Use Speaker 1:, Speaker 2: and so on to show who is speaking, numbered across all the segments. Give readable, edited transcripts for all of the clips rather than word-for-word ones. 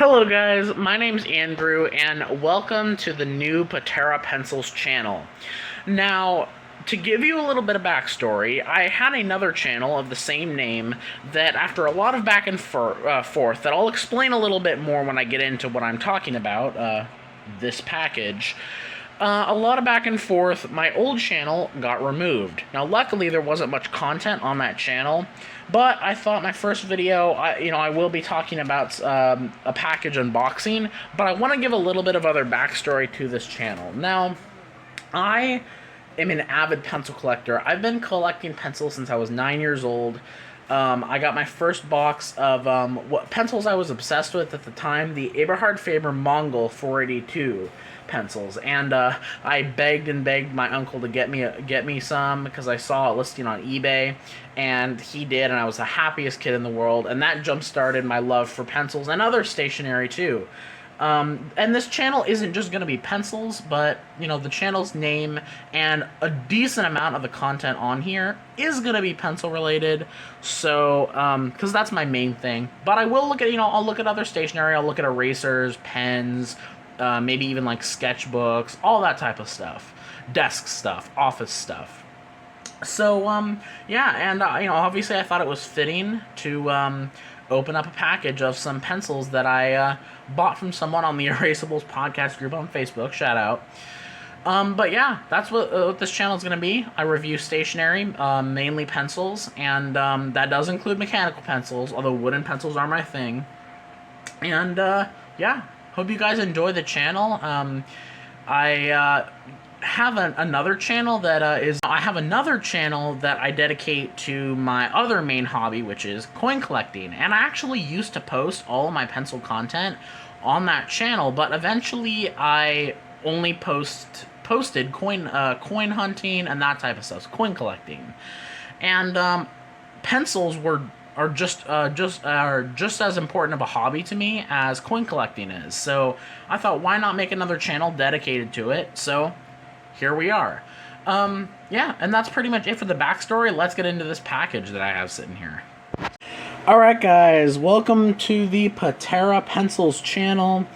Speaker 1: Hello guys, my name's Andrew, and welcome to the new Patera Pencils channel. Now, to give you a little bit of backstory, I had another channel of the same name that, after a lot of back and forth, that I'll explain a little bit more when I get into what I'm talking about, this package. A lot of back and forth, my old channel got removed. Now, luckily, there wasn't much content on that channel, but I thought my first video, I will be talking about a package unboxing, but I want to give a little bit of other backstory to this channel. Now, I am an avid pencil collector. I've been collecting pencils since I was 9 years old. I got my first box of what pencils I was obsessed with at the time, the Eberhard Faber Mongol 482 pencils, and I begged and begged my uncle to get me some because I saw it listing on eBay, and he did, and I was the happiest kid in the world, and that jump-started my love for pencils and other stationery too. And this channel isn't just going to be pencils, but, the channel's name and a decent amount of the content on here is going to be pencil related, so, because that's my main thing. But I will look at, I'll look at other stationery, I'll look at erasers, pens, maybe even like sketchbooks, all that type of stuff. Desk stuff, office stuff. So, yeah, and, obviously I thought it was fitting to, open up a package of some pencils that I bought from someone on the Eraseables podcast group on Facebook. Shout out. But yeah, that's what this channel is going to be. I review stationery, mainly pencils, and that does include mechanical pencils, although wooden pencils are my thing. And yeah, hope you guys enjoy the channel. I have another channel that I dedicate to my other main hobby, which is coin collecting, and I actually used to post all of my pencil content on that channel, but eventually I only posted coin hunting and that type of stuff, so coin collecting, and pencils are just as important of a hobby to me as coin collecting is. So I thought, why not make another channel dedicated to it? So here we are. Yeah, and that's pretty much it for the backstory. Let's get into this package that I have sitting here. Alright guys, welcome to the Patera Pencils channel.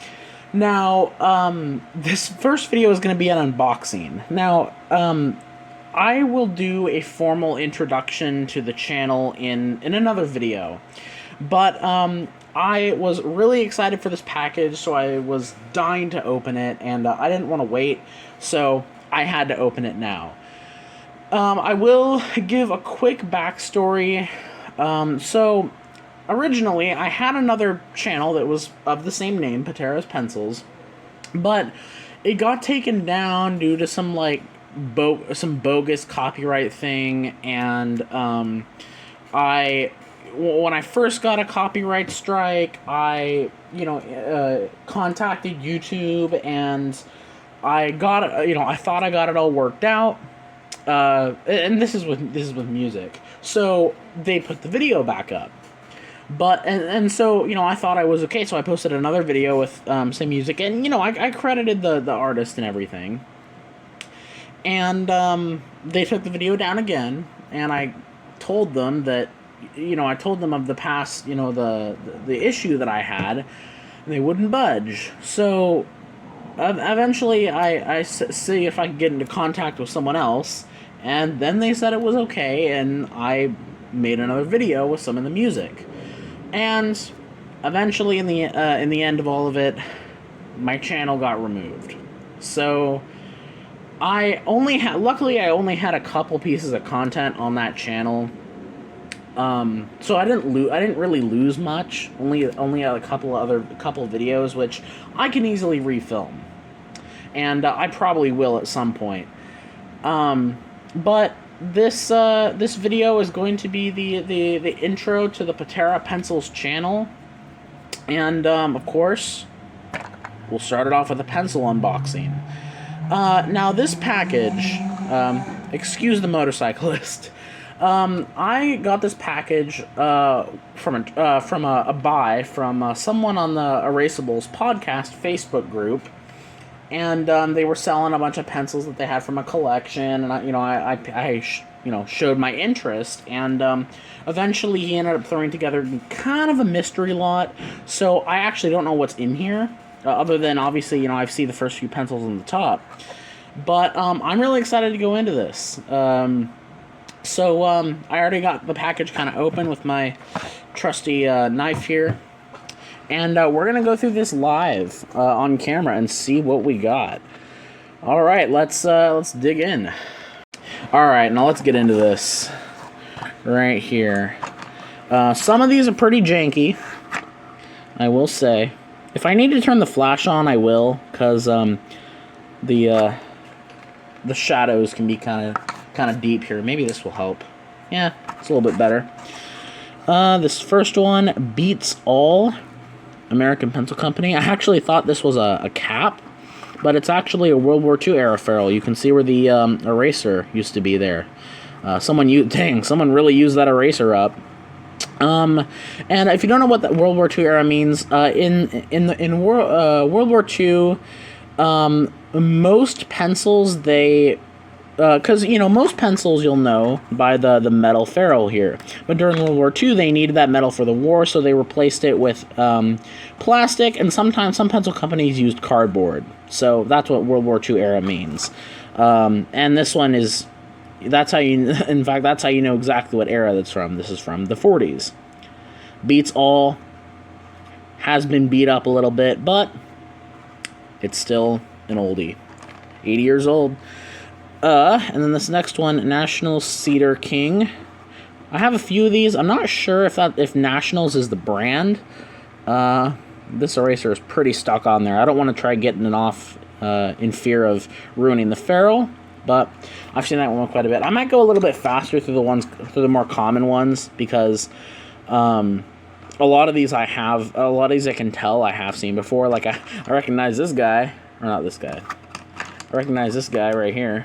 Speaker 1: Now, this first video is going to be an unboxing. Now, I will do a formal introduction to the channel in another video. But, I was really excited for this package, so I was dying to open it, and I didn't want to wait, so I had to open it now. I will give a quick backstory. So, originally, I had another channel that was of the same name, Patera's Pencils, but it got taken down due to some, some bogus copyright thing, and, when I first got a copyright strike, I, contacted YouTube, and I got it, I thought I got it all worked out, and this is with music, so they put the video back up, but, and so, I thought I was okay, so I posted another video with, some music, and, I credited the artist and everything, and, they took the video down again, and I told them that, I told them of the past, the issue that I had, and they wouldn't budge, so eventually I see if I could get into contact with someone else, and then they said it was okay, and I made another video with some of the music, and eventually in the end of all of it, my channel got removed. So luckily I only had a couple pieces of content on that channel. So I didn't really lose much. Only a couple videos, which I can easily refilm, and I probably will at some point. But this video is going to be the intro to the Patera Pencils channel, and of course, we'll start it off with a pencil unboxing. Now this package, excuse the motorcyclist. I got this package from a buy from someone on the Eraseables podcast Facebook group, and they were selling a bunch of pencils that they had from a collection, and I showed my interest, and eventually he ended up throwing together kind of a mystery lot. So I actually don't know what's in here, other than obviously, I see the first few pencils on the top. But I'm really excited to go into this. So I already got the package kind of open with my trusty knife here. And we're going to go through this live on camera and see what we got. All right, let's dig in. All right, now let's get into this right here. Some of these are pretty janky, I will say. If I need to turn the flash on, I will, because the shadows can be kind of deep here. Maybe this will help. Yeah, it's a little bit better. This first one, Beats All, American Pencil Company. I actually thought this was a cap, but it's actually a World War II era ferrule. You can see where the eraser used to be there. Someone really used that eraser up. And if you don't know what the World War II era means, in World War II, most pencils, because most pencils you'll know by the metal ferrule here, but during World War II they needed that metal for the war, so they replaced it with plastic, and sometimes some pencil companies used cardboard. So that's what World War II era means. And this one is, that's how you know exactly what era that's from. This is from the 40s. Beats All has been beat up a little bit, but it's still an oldie. 80 years old. And then this next one, National Cedar King. I have a few of these. I'm not sure if Nationals is the brand. This eraser is pretty stuck on there. I don't want to try getting it off in fear of ruining the ferrule, but I've seen that one quite a bit. I might go a little bit faster through the more common ones, because a lot of these I can tell I have seen before. Like I recognize this guy, or not this guy. I recognize this guy right here.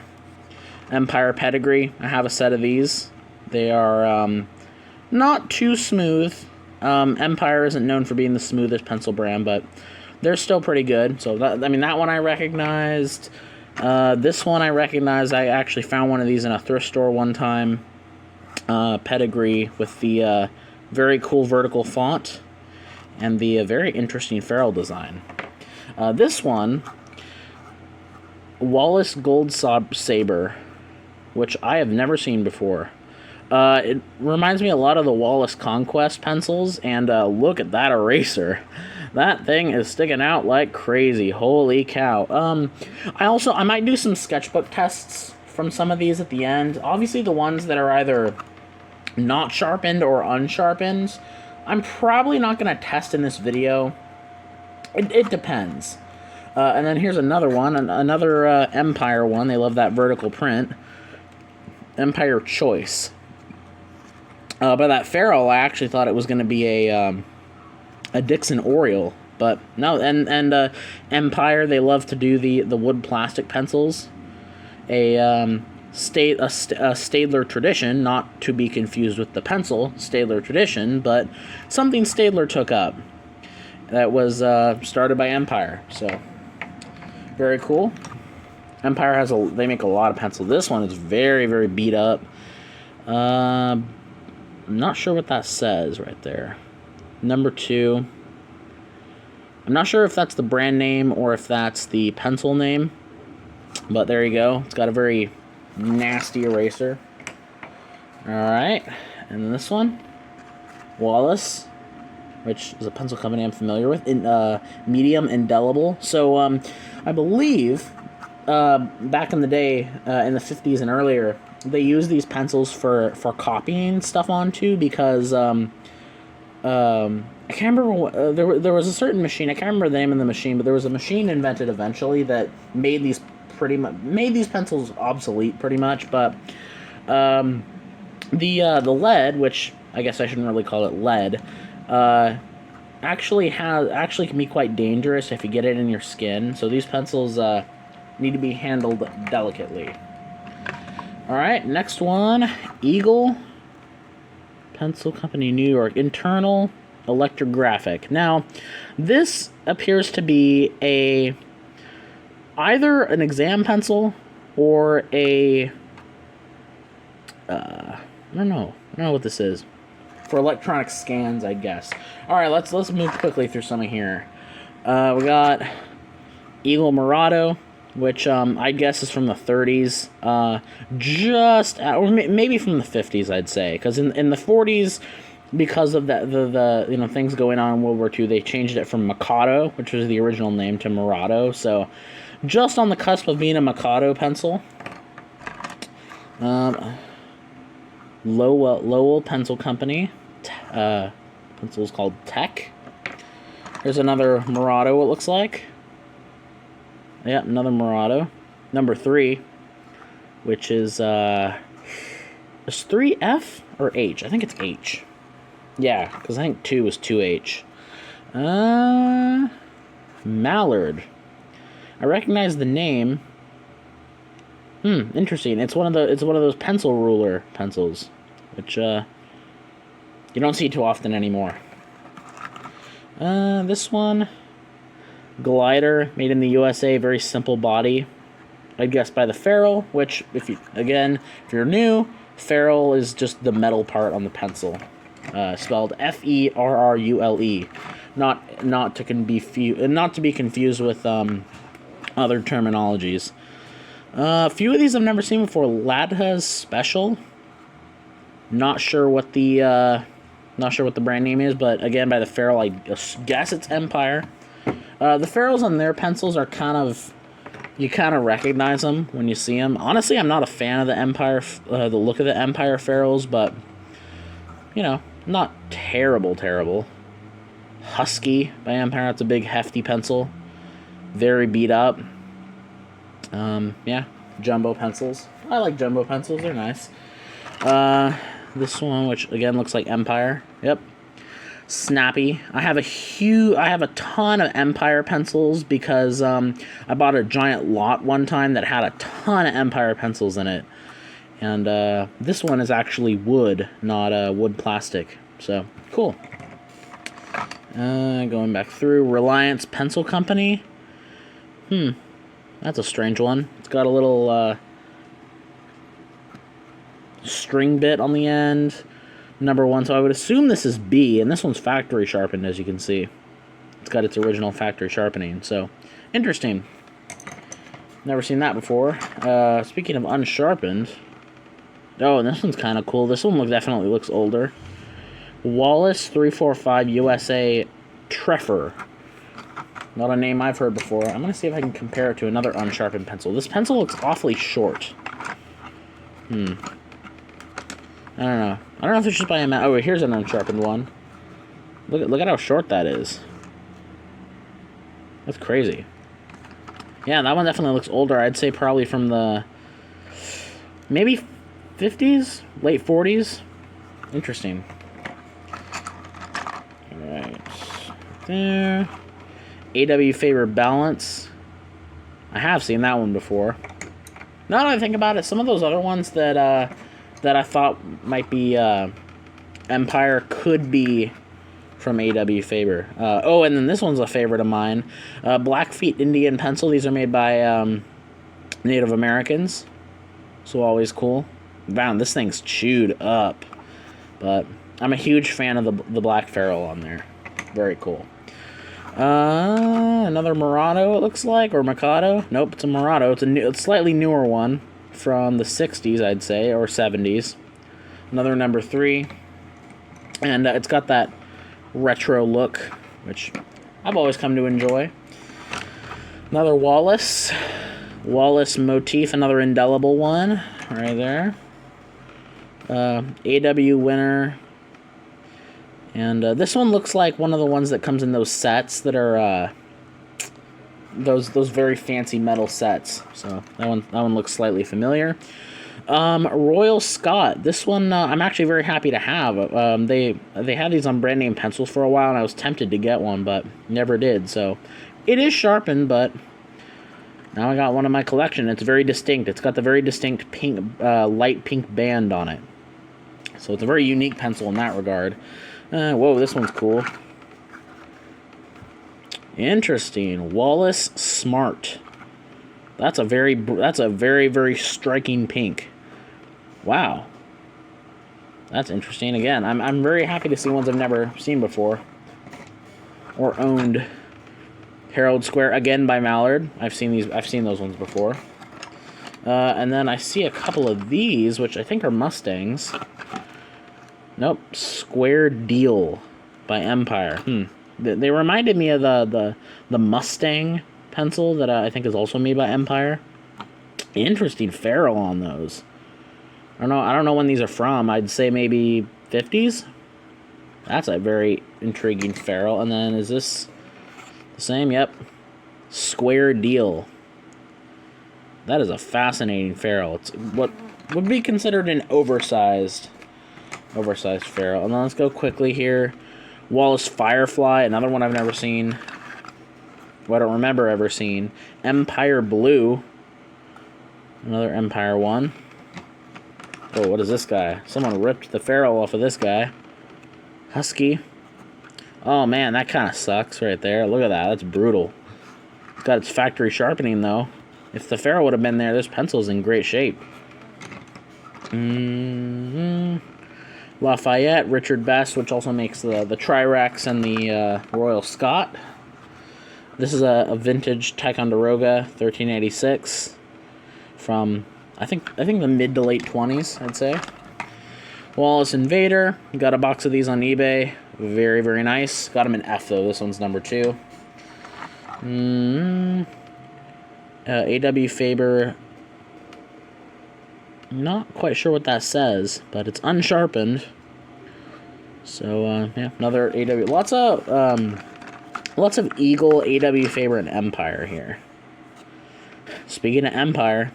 Speaker 1: Empire Pedigree. I have a set of these. They are not too smooth. Empire isn't known for being the smoothest pencil brand, but they're still pretty good. So that one I recognized. This one I recognized. I actually found one of these in a thrift store one time. Pedigree with the very cool vertical font and the very interesting ferrule design. This one, Wallace Gold Saber, which I have never seen before. It reminds me a lot of the Wallace Conquest pencils, and look at that eraser. That thing is sticking out like crazy. Holy cow. I might do some sketchbook tests from some of these at the end. Obviously the ones that are either not sharpened or unsharpened, I'm probably not going to test in this video. It depends. And then here's another one, another Empire one. They love that vertical print. Empire Choice. By that ferrule, I actually thought it was going to be a Dixon Oriole, but no. And Empire, they love to do the wood plastic pencils. A Staedtler tradition, not to be confused with the pencil Staedtler tradition, but something Staedtler took up. That was started by Empire, so very cool. Empire they make a lot of pencils. This one is very, very beat up. I'm not sure what that says right there. Number 2. I'm not sure if that's the brand name or if that's the pencil name, but there you go. It's got a very nasty eraser. Alright, and then this one, Wallace, which is a pencil company I'm familiar with, in medium indelible. So I believe back in the day, in the 50s and earlier, they used these pencils for copying stuff onto, because I can't remember there was a certain machine. I can't remember the name of the machine, but there was a machine invented eventually that made these pencils obsolete pretty much. But the lead, which I guess I shouldn't really call it lead, actually can be quite dangerous if you get it in your skin. So these pencils need to be handled delicately. All right, next one, Eagle Pencil Company, New York, internal electrographic. Now, this appears to be either an exam pencil or a I don't know. I don't know what this is. For electronic scans, I guess. All right, let's move quickly through some of here. We got Eagle Murado, which I guess is from the 30s, or maybe from the 50s, I'd say, because in the 40s, because of the things going on in World War II, they changed it from Mikado, which was the original name, to Murado. So, just on the cusp of being a Mikado pencil. Lowell Pencil Company. Pencil's called Tech. There's another Murado, it looks like. Yeah, another Murado. Number 3, which is 3F or H? I think it's H. Yeah, because I think 2 is 2H. Mallard. I recognize the name. Interesting. It's one of those pencil ruler pencils, which you don't see too often anymore. This one, Glider, made in the USA, very simple body. I'd guess by the ferrule, which if you're new, ferrule is just the metal part on the pencil, spelled Ferrule, not to be confused with other terminologies. A few of these I've never seen before. Ladha's Special. Not sure what the brand name is, but again, by the ferrule, I guess it's Empire. The ferrules on their pencils are you kind of recognize them when you see them. Honestly, I'm not a fan of the Empire, the look of the Empire ferrules, but not terrible. Husky by Empire. That's a big hefty pencil, very beat up. Yeah, jumbo pencils. I like jumbo pencils, they're nice. This one, which again looks like Empire. Yep. Snappy. I have a ton of Empire pencils because I bought a giant lot one time that had a ton of Empire pencils in it. And this one is actually wood, not wood plastic. So, cool. Going back through, Reliance Pencil Company. That's a strange one. It's got a little string bit on the end. Number 1, so I would assume this is B, and this one's factory sharpened, as you can see. It's got its original factory sharpening, so interesting. Never seen that before. Speaking of unsharpened, and this one's kind of cool. This one definitely looks older. Wallace 345 USA Treffer. Not a name I've heard before. I'm going to see if I can compare it to another unsharpened pencil. This pencil looks awfully short. I don't know. I don't know if it's just by a oh, here's an unsharpened one. Look at how short that is. That's crazy. Yeah, that one definitely looks older. I'd say probably from the maybe 50s, late 40s. Interesting. Alright. There. AW Faber Balance. I have seen that one before. Now that I think about it, some of those other ones that I thought might be Empire could be from A.W. Faber. And then this one's a favorite of mine. Blackfeet Indian Pencil. These are made by Native Americans. So always cool. Wow, this thing's chewed up. But I'm a huge fan of the black ferrule on there. Very cool. Another Murado, it looks like, or Mikado. Nope, it's a Murado. It's a slightly newer one from the 60s, I'd say, or 70s. Another number 3. And it's got that retro look, which I've always come to enjoy. Another Wallace. Wallace motif, another indelible one, right there. AW winner. And this one looks like one of the ones that comes in those sets that are those very fancy metal sets. So that one looks slightly familiar. Royal Scott. This one I'm actually very happy to have. They had these on brand name pencils for a while, and I was tempted to get one, but never did. So it is sharpened, but now I got one in my collection. It's very distinct. It's got the very distinct pink, light pink band on it. So it's a very unique pencil in that regard. Whoa, this one's cool. Interesting. Wallace Smart. That's a very, very striking pink. Wow. That's interesting. Again, I'm very happy to see ones I've never seen before or owned. Herald Square, again by Mallard. I've seen those ones before. And then I see a couple of these, which I think are Mustangs. Nope, Square Deal by Empire. They reminded me of the Mustang pencil that I think is also made by Empire. Interesting ferrule on those. I don't know when these are from. I'd say maybe 50s. That's a very intriguing ferrule. And then is this the same? Yep. Square Deal. That is a fascinating ferrule. It's what would be considered an oversized ferrule. And then let's go quickly here. Wallace Firefly, another one I've never seen. Well, I don't remember ever seeing. Empire Blue. Another Empire one. Oh, what is this guy? Someone ripped the ferrule off of this guy. Husky. Oh, man, that kind of sucks right there. Look at that. That's brutal. It's got its factory sharpening, though. If the ferrule would have been there, this pencil's in great shape. Lafayette, Richard Best, which also makes the Tri-Rex and the Royal Scot. This is a vintage Ticonderoga 1386 from... I think the mid to late 20s, I'd say. Wallace Invader. Got a box of these on eBay. Very, very nice. Got them in F, though. This one's number 2. A.W. Faber. Not quite sure what that says, but it's unsharpened. So, yeah, another A.W. Lots of Eagle, A.W. Faber, and Empire here. Speaking of Empire...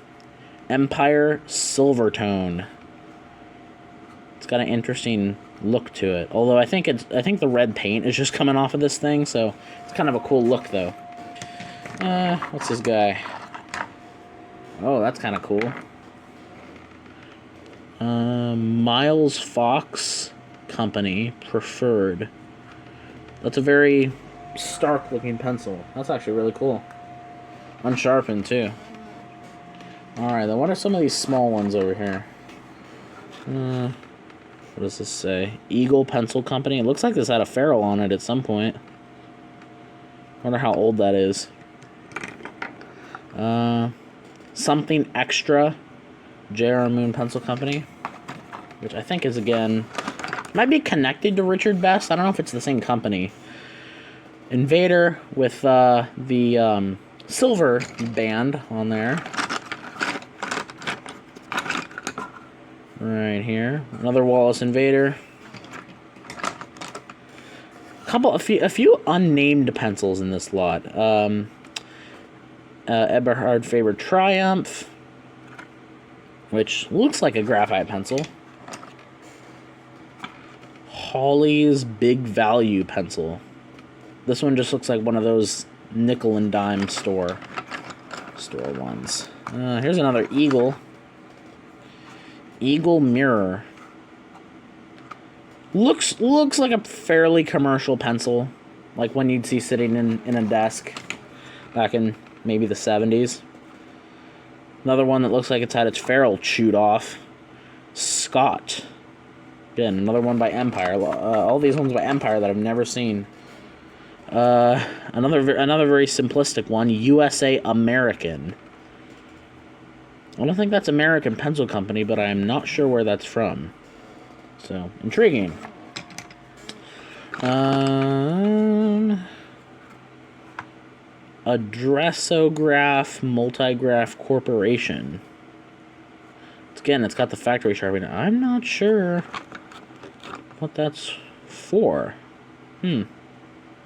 Speaker 1: Empire Silvertone. It's got an interesting look to it. Although I think the red paint is just coming off of this thing, so it's kind of a cool look though. What's this guy? Oh, that's kind of cool. Miles Fox Company Preferred. That's a very stark looking pencil. That's actually really cool. Unsharpened too. Alright, then what are some of these small ones over here? What does this say? Eagle Pencil Company. It looks like this had a ferrule on it at some point. Wonder how old that is. Something Extra. J.R. Moon Pencil Company. Which I think is, again... might be connected to Richard Best. I don't know if it's the same company. Invader with the silver band on there. Right here, another Wallace Invader. A few unnamed pencils in this lot. Eberhard Faber Triumph, which looks like a graphite pencil. Hawley's Big Value pencil. This one just looks like one of those nickel and dime store ones. Here's another Eagle. Eagle Mirror. Looks like a fairly commercial pencil, like one you'd see sitting in a desk back in maybe the 70s. Another one that looks like it's had its ferrule chewed off. Scott. Again, another one by Empire. All these ones by Empire that I've never seen. Another very simplistic one. USA American. I don't think that's American Pencil Company, but I'm not sure where that's from. So, intriguing. Addressograph Multigraph Corporation. Again, it's got the factory sharpening. I'm not sure what that's for.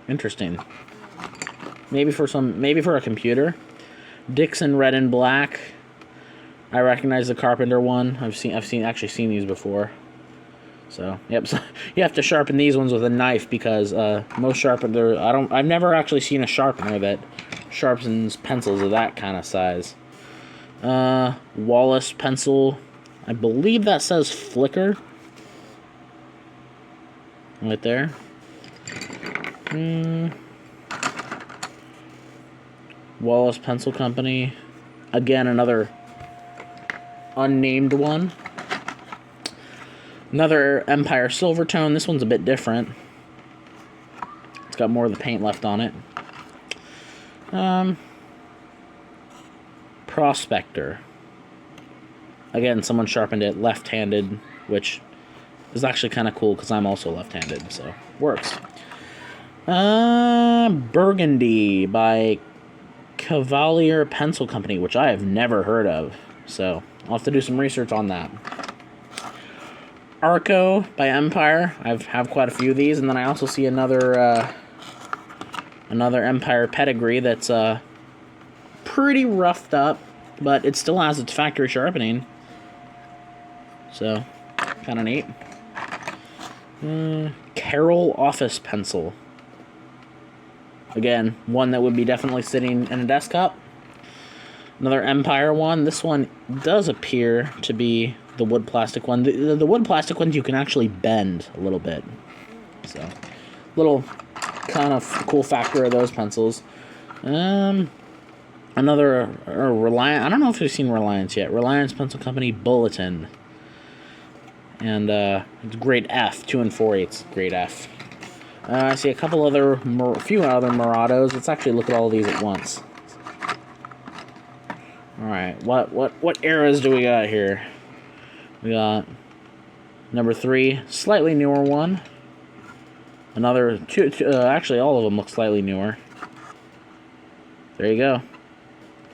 Speaker 1: Interesting. Maybe for a computer. Dixon Red and Black. I recognize the Carpenter one. I've actually seen these before. So, yep. So you have to sharpen these ones with a knife because most sharpeners, I've never actually seen a sharpener that sharpens pencils of that kind of size. Wallace pencil. I believe that says Flicker. Right there. Wallace Pencil Company. Again, another unnamed one. Another Empire Silvertone. This one's a bit different. It's got more of the paint left on it. Prospector. Again, someone sharpened it left-handed, which is actually kind of cool because I'm also left-handed, so works. Burgundy by Cavalier Pencil Company, which I have never heard of, so I'll have to do some research on that. Arco by Empire. I have quite a few of these, and then I also see another Empire pedigree that's pretty roughed up, but it still has its factory sharpening, so kind of neat. Carroll Office Pencil. Again, one that would be definitely sitting in a desktop. Another Empire one. This one does appear to be the wood plastic one. The wood plastic ones you can actually bend a little bit. So, little kind of cool factor of those pencils. Another Reliance. I don't know if you've seen Reliance yet. Reliance Pencil Company Bulletin. And it's grade F, 2 4/8, grade F. I see a few other Murados. Let's actually look at all of these at once. All right, what eras do we got here? We got number 3, slightly newer one. Another two actually all of them look slightly newer. There you go.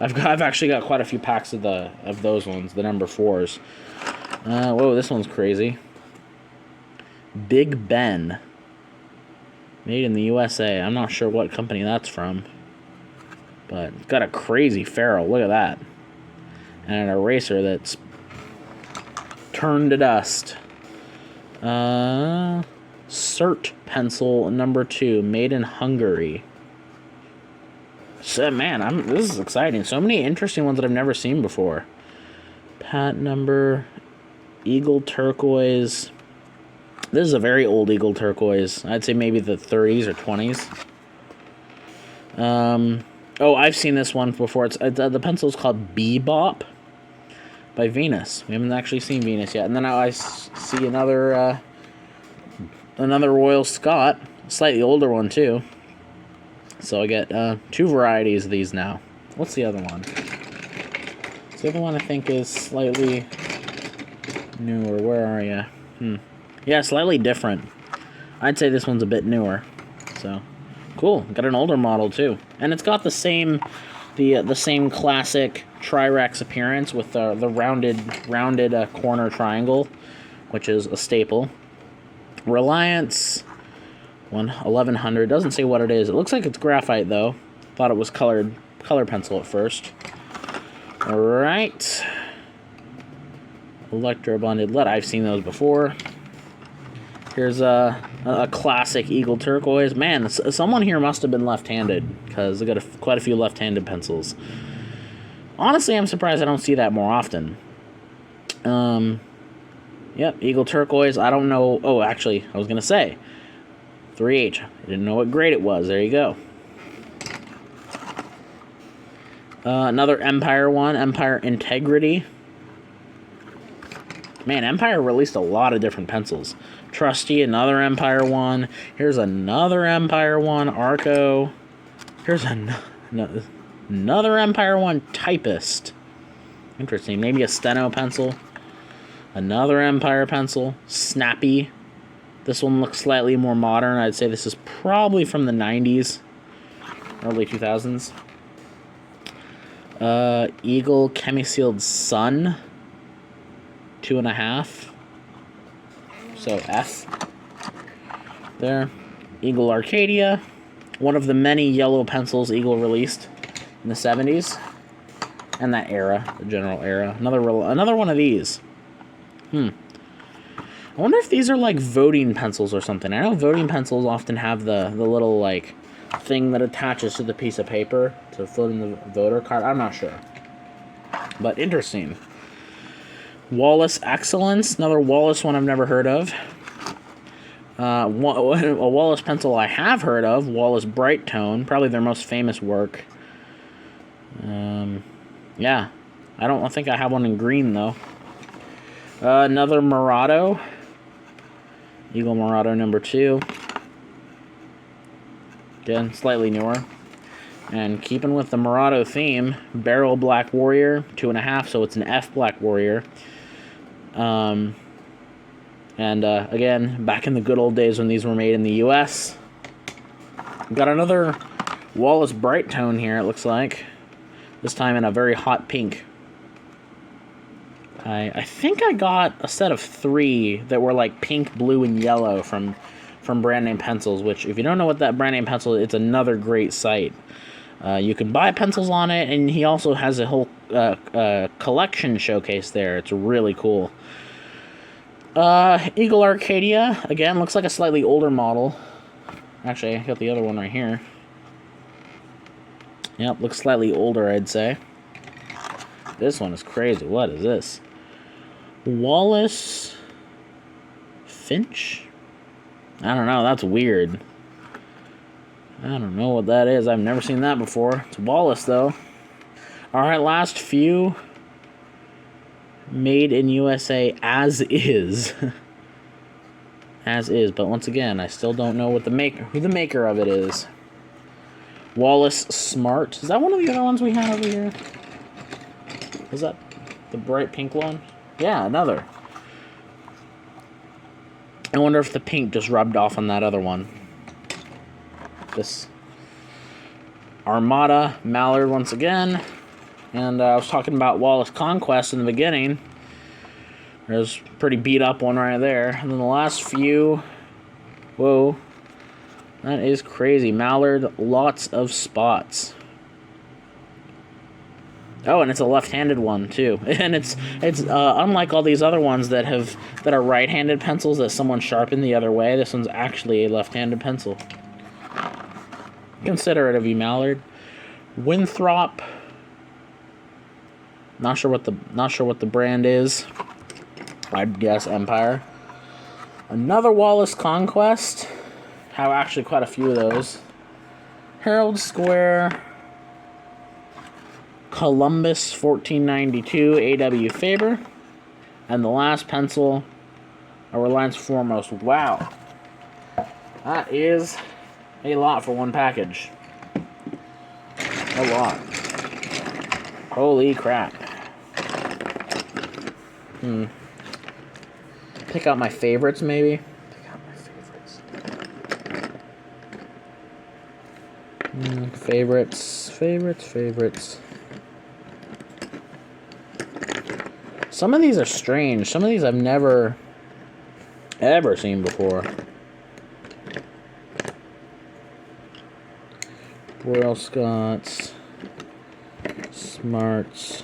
Speaker 1: I've actually got quite a few packs of those ones, the number 4s. Whoa, this one's crazy. Big Ben. Made in the USA. I'm not sure what company that's from. But it's got a crazy ferrule. Look at that. And an eraser that's turned to dust. Cert pencil number 2. Made in Hungary. So, man, this is exciting. So many interesting ones that I've never seen before. Pat number... Eagle Turquoise. This is a very old Eagle Turquoise. I'd say maybe the 30s or 20s. Oh, I've seen this one before. The pencil's called Bebop by Venus. We haven't actually seen Venus yet. And then I see another Royal Scot, slightly older one too. So I get 2 varieties of these now. What's the other one? The other one I think is slightly newer. Where are you? Yeah, slightly different. I'd say this one's a bit newer. So, cool. Got an older model too, and it's got the same classic Tri-Rex appearance with the rounded corner triangle, which is a staple. Reliance 1100 doesn't say what it is. It looks like it's graphite though. Thought it was color pencil at first. All right. Electro-bonded lead. I've seen those before. Here's a classic Eagle Turquoise. Man, someone here must have been left-handed, because they got quite a few left-handed pencils. Honestly, I'm surprised I don't see that more often. Yep, Eagle Turquoise. I don't know. Oh, actually, I was going to say 3H. I didn't know what grade it was. There you go. Another Empire one. Empire Integrity. Man, Empire released a lot of different pencils. Trusty, another Empire one. Here's another Empire one. Arco. Here's another Empire one. Typist. Interesting. Maybe a steno pencil. Another Empire pencil. Snappy. This one looks slightly more modern. I'd say this is probably from the 90s. Early 2000s. Eagle Chemi-Sealed Sun. 2.5. So F. There. Eagle Arcadia. One of the many yellow pencils Eagle released in the 70s. And that era, the general era. Another one of these. I wonder if these are like voting pencils or something. I know voting pencils often have the little like thing that attaches to the piece of paper to fill in the voter card. I'm not sure. But interesting. Wallace Excellence, another Wallace one I've never heard of. A Wallace pencil I have heard of, Wallace Bright Tone, probably their most famous work. Yeah, I think I have one in green though. Another Murado, Eagle Murado number 2. Again, slightly newer. And keeping with the Murado theme, Barrel Black Warrior, 2.5, so it's an F Black Warrior. Again, back in the good old days when these were made in the U.S. Got another Wallace Bright Tone here, it looks like. This time in a very hot pink. I think I got a set of 3 that were like pink, blue, and yellow from Brand Name Pencils, which, if you don't know what that Brand Name Pencil is, it's another great site. You can buy pencils on it, and he also has a whole collection showcase there. It's really cool. Eagle Arcadia, again, looks like a slightly older model. Actually, I got the other one right here. Yep, looks slightly older, I'd say. This one is crazy. What is this? Wallace Finch? I don't know, that's weird. I don't know what that is. I've never seen that before. It's Wallace, though. Alright, last few. Made in USA as is. As is, but once again, I still don't know what who the maker of it is. Wallace Smart. Is that one of the other ones we had over here? Is that the bright pink one? Yeah, another. I wonder if the pink just rubbed off on that other one. This Armada Mallard once again. And I was talking about Wallace Conquest in the beginning. There's a pretty beat up one right there. And then the last few... Whoa. That is crazy. Mallard, lots of spots. Oh, and it's a left-handed one too. And it's unlike all these other ones that are right-handed pencils that someone sharpened the other way. This one's actually a left-handed pencil. Consider it of you, Mallard. Winthrop. Not sure what the brand is. I'd guess Empire. Another Wallace Conquest. Have actually quite a few of those. Herald Square. Columbus 1492 A.W. Faber. And the last pencil, a Reliance Foremost. Wow. That is a lot for one package. A lot. Holy crap. Pick out my favorites, maybe? Pick out my favorites. Favorites. Some of these are strange. Some of these I've never, ever seen before. Royal Scots. Smarts.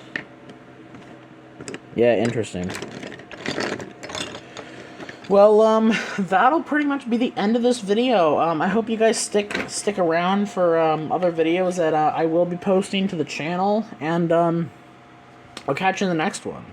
Speaker 1: Yeah, interesting. Well, that'll pretty much be the end of this video. I hope you guys stick around for other videos that I will be posting to the channel, and I'll catch you in the next one.